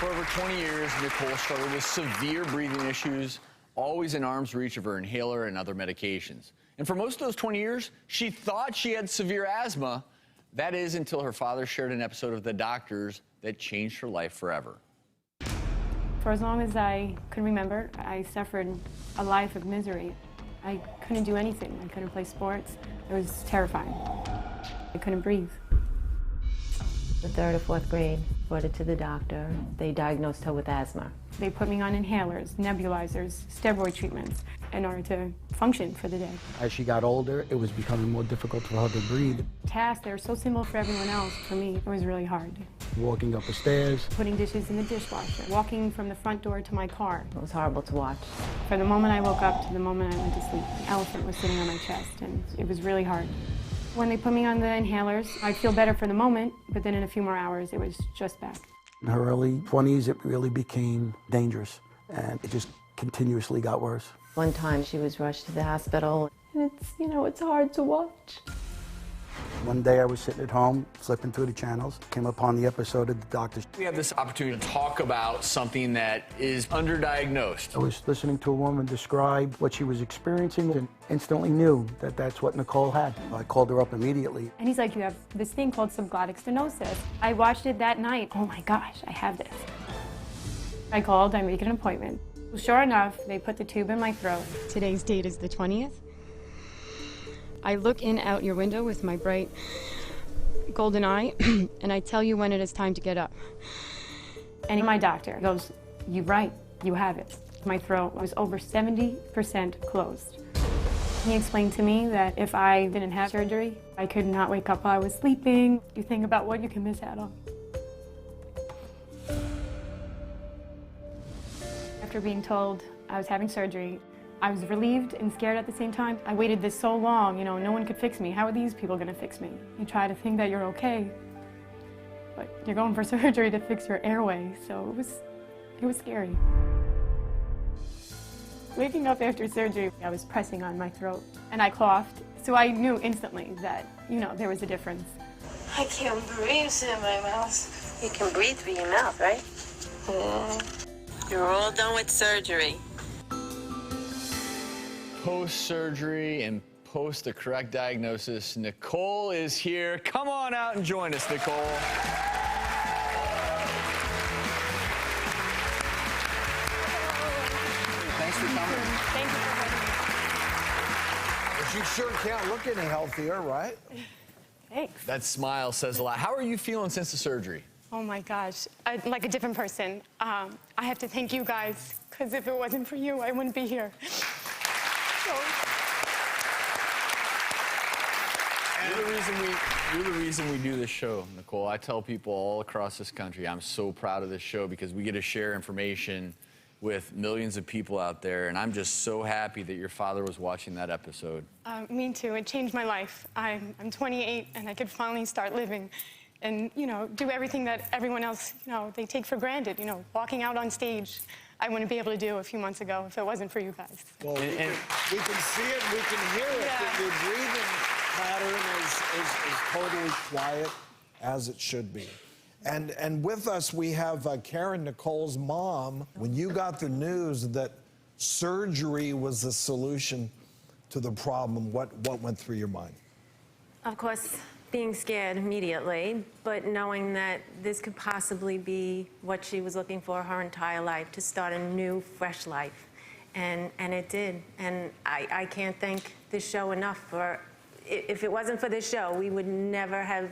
For over 20 years, Nicole struggled with severe breathing issues, always in arm's reach of her inhaler and other medications. And for most of those 20 years, she thought she had severe asthma. That is until her father shared an episode of The Doctors that changed her life forever. For as long as I could remember, I suffered a life of misery. I couldn't do anything. I couldn't play sports. It was terrifying. I couldn't breathe. The 3rd or 4th grade, brought her to the doctor. They diagnosed her with asthma. They put me on inhalers, nebulizers, steroid treatments in order to function for the day. As she got older, it was becoming more difficult for her to breathe. Tasks that are so simple for everyone else, for me, it was really hard. Walking up the stairs. Putting dishes in the dishwasher, walking from the front door to my car. It was horrible to watch. From the moment I woke up to the moment I went to sleep, an elephant was sitting on my chest, and it was really hard. When they put me on the inhalers, I'd feel better for the moment, but then in a few more hours, it was just back. In her early 20s, it really became dangerous, and it just continuously got worse. One time she was rushed to the hospital. And it's hard to watch. One day I was sitting at home, flipping through the channels, came upon the episode of The Doctors. We have this opportunity to talk about something that is underdiagnosed. I was listening to a woman describe what she was experiencing and instantly knew that that's what Nicole had. I called her up immediately. And he's like, you have this thing called subglottic stenosis. I watched it that night. Oh my gosh, I have this. I called, I made an appointment. Sure enough, they put the tube in my throat. Today's date is the 20th. I look in out your window with my bright golden eye, and I tell you when it is time to get up. And my doctor goes, you're right, you have it. My throat was over 70% closed. He explained to me that if I didn't have surgery, I could not wake up while I was sleeping. You think about what you can miss out on. After being told I was having surgery, I was relieved and scared at the same time. I waited this so long, no one could fix me. How are these people gonna fix me? You try to think that you're okay, but you're going for surgery to fix your airway, so it was scary. Waking up after surgery, I was pressing on my throat and I coughed, so I knew instantly that, there was a difference. I can't breathe through my mouth. You can breathe through your mouth, right? You're all done with surgery. Post-surgery and post the correct diagnosis, Nicole is here. Come on out and join us, Nicole. Thanks for coming. Thank you for having me. But you sure can't look any healthier, right? Thanks. That smile says a lot. How are you feeling since the surgery? Oh my gosh, I'm like a different person. I have to thank you guys, because if it wasn't for you, I wouldn't be here. You're the reason we do this show, Nicole. I tell people all across this country, I'm so proud of this show because we get to share information with millions of people out there, and I'm just so happy that your father was watching that episode. Me too, it changed my life. I'm 28, and I could finally start living and, do everything that everyone else, they take for granted, walking out on stage. I wouldn't be able to do a few months ago if it wasn't for you guys. Well, we can see it, we can hear it, that your breathing pattern is totally quiet, as it should be. And with us, we have Karen, Nicole's mom. When you got the news that surgery was the solution to the problem, what went through your mind? Of course, being scared immediately, but knowing that this could possibly be what she was looking for her entire life, to start a new, fresh life. And it did. And I can't thank this show enough for, if it wasn't for this show, we would never have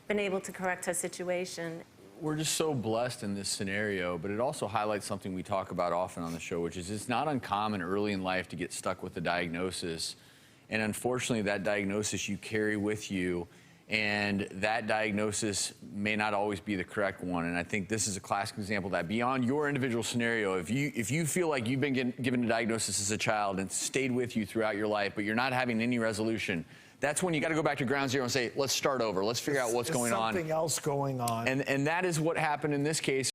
been able to correct her situation. We're just so blessed in this scenario, but it also highlights something we talk about often on the show, which is it's not uncommon early in life to get stuck with a diagnosis. And unfortunately, that diagnosis you carry with you, and that diagnosis may not always be the correct one. And I think this is a classic example of that. Beyond your individual scenario, if you feel like you've been given a diagnosis as a child and stayed with you throughout your life, but you're not having any resolution, that's when you got to go back to ground zero and say, let's start over. Let's figure out what's going on. Something else going on. And that is what happened in this case.